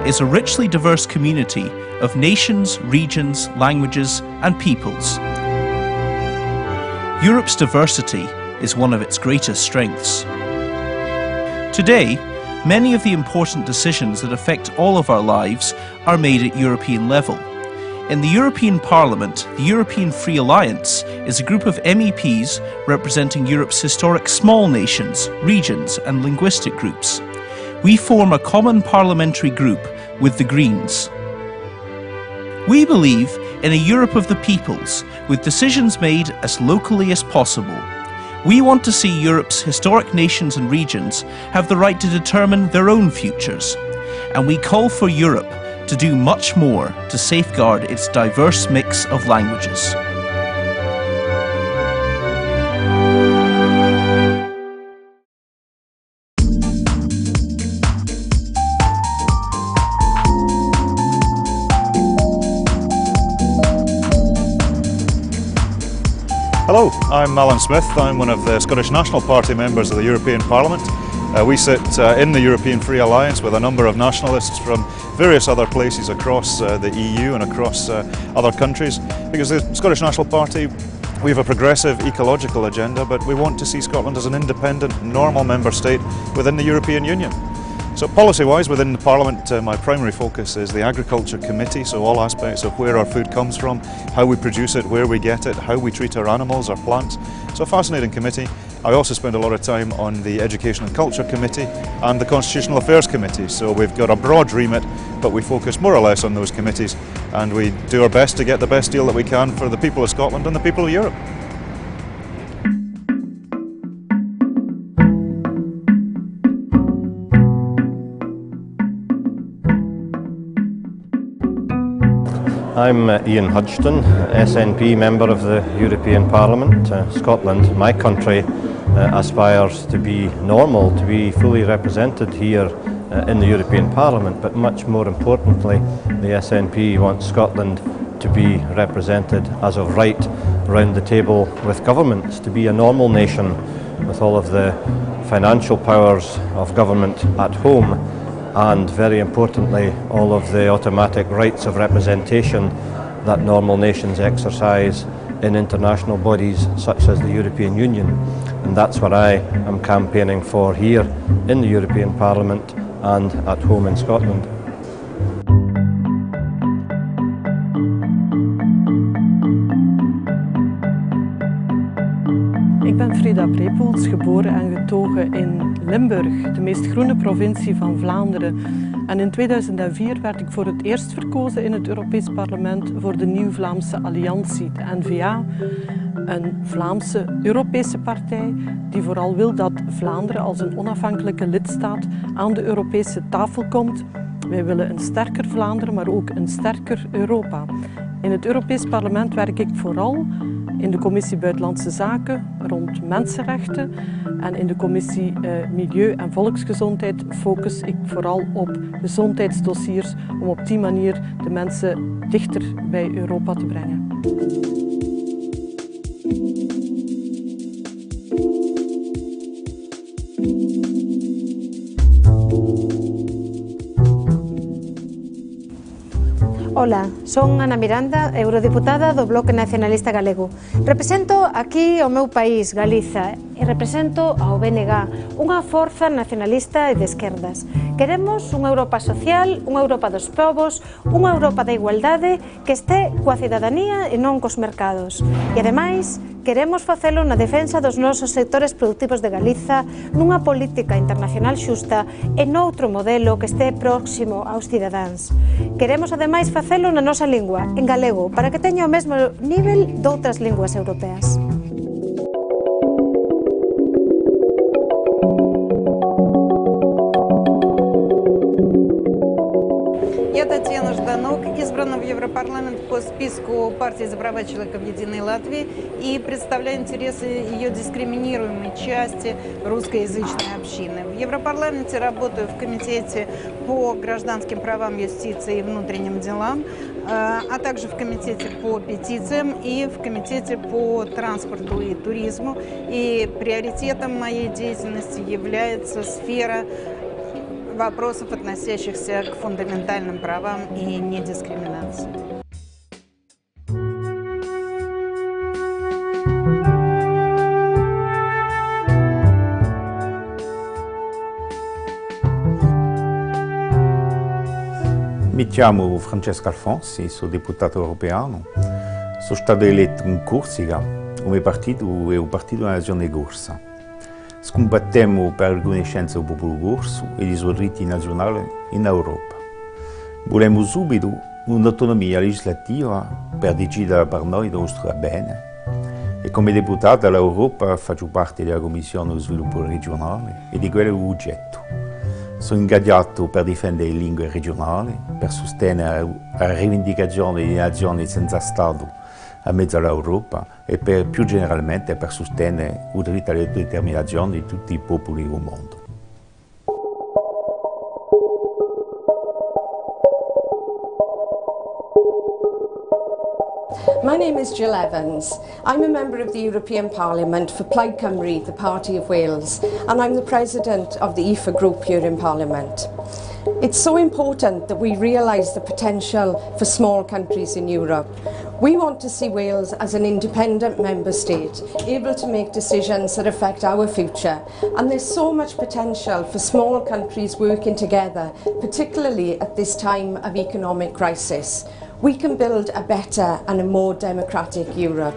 is a richly diverse community of nations, regions, languages and peoples. Europe's diversity is one of its greatest strengths. Today, many of the important decisions that affect all of our lives are made at European level. In the European Parliament, the European Free Alliance is a group of MEPs representing Europe's historic small nations, regions and linguistic groups. We form a common parliamentary group with the Greens. We believe in a Europe of the peoples, with decisions made as locally as possible. We want to see Europe's historic nations and regions have the right to determine their own futures. And we call for Europe to do much more to safeguard its diverse mix of languages. Hello, I'm Alan Smith. I'm one of the Scottish National Party members of the European Parliament. We sit in the European Free Alliance with a number of nationalists from various other places across the EU and across other countries, because the Scottish National Party, we have a progressive ecological agenda, but we want to see Scotland as an independent, normal member state within the European Union. So policy-wise, within the Parliament, my primary focus is the Agriculture Committee, so all aspects of where our food comes from, how we produce it, where we get it, how we treat our animals, our plants. So a fascinating committee. I also spend a lot of time on the Education and Culture Committee and the Constitutional Affairs Committee. So we've got a broad remit, but we focus more or less on those committees, and we do our best to get the best deal that we can for the people of Scotland and the people of Europe. I'm Ian Hudgton, SNP member of the European Parliament. Scotland, my country, aspires to be normal, to be fully represented here in the European Parliament, but much more importantly, the SNP wants Scotland to be represented as of right round the table with governments, to be a normal nation with all of the financial powers of government at home, and very importantly, all of the automatic rights of representation that normal nations exercise in international bodies such as the European Union. And that's what I am campaigning for here in the European Parliament and at home in Scotland. Ik ben Frida Brepoels, geboren en getogen in Limburg, de meest groene provincie van Vlaanderen. En in 2004 werd ik voor het eerst verkozen in het Europees Parlement voor de Nieuw-Vlaamse Alliantie, de N-VA. Een Vlaamse Europese partij die vooral wil dat Vlaanderen als een onafhankelijke lidstaat aan de Europese tafel komt. Wij willen een sterker Vlaanderen, maar ook een sterker Europa. In het Europees Parlement werk ik vooral in de Commissie Buitenlandse Zaken rond mensenrechten en in de Commissie Milieu en Volksgezondheid focus ik vooral op gezondheidsdossiers om op die manier de mensen dichter bij Europa te brengen. Hola, son Ana Miranda, eurodiputada do Bloque Nacionalista Galego. Represento aquí o meu país, Galiza, e represento ao BNG, unha forza nacionalista e de esquerdas. Queremos unha Europa social, unha Europa dos povos, unha Europa da igualdade que este coa cidadanía e non cos mercados. E ademais, queremos facelo na defensa dos nosos sectores productivos de Galiza, nunha política internacional xusta e noutro modelo que este próximo aos cidadáns. Queremos ademais facelo na nosa lingua, en galego, para que teña o mesmo nivel doutras linguas europeas. Я Татьяна Жданок, избрана в Европарламент по списку партии за права человека в Единой Латвии и представляю интересы ее дискриминируемой части русскоязычной общины. В Европарламенте работаю в Комитете по гражданским правам, юстиции и внутренним делам, а также в Комитете по петициям и в Комитете по транспорту и туризму. И приоритетом моей деятельности является сфера вопросов, относящихся к фундаментальным правам и недискриминации. Mi chiamo Francesco Alfonsi, sono deputato europeo. Sono stato eletto in Corsica come partito e il Partito della Nazione Corsa. Scombattiamo per la riconoscenza del popolo corso e dei suoi diritti nazionali in Europa. Volevamo subito un'autonomia legislativa per decidere per noi il nostro bene. E come deputato all'Europa faccio parte della Commissione dello Sviluppo Regionale e di quello oggetto. Sono ingaggiato per difendere le lingue regionali, per sostenere la rivendicazione di nazioni senza Stato a mezzo all'Europa e più generalmente per sostenere il diritto all'autodeterminazione di tutti i popoli del mondo. My name is Jill Evans. I'm a member of the European Parliament for Plaid Cymru, the Party of Wales, and I'm the President of the IFA group here in Parliament. It's so important that we realise the potential for small countries in Europe. We want to see Wales as an independent member state, able to make decisions that affect our future. And there's so much potential for small countries working together, particularly at this time of economic crisis. We can build a better and a more democratic Europe.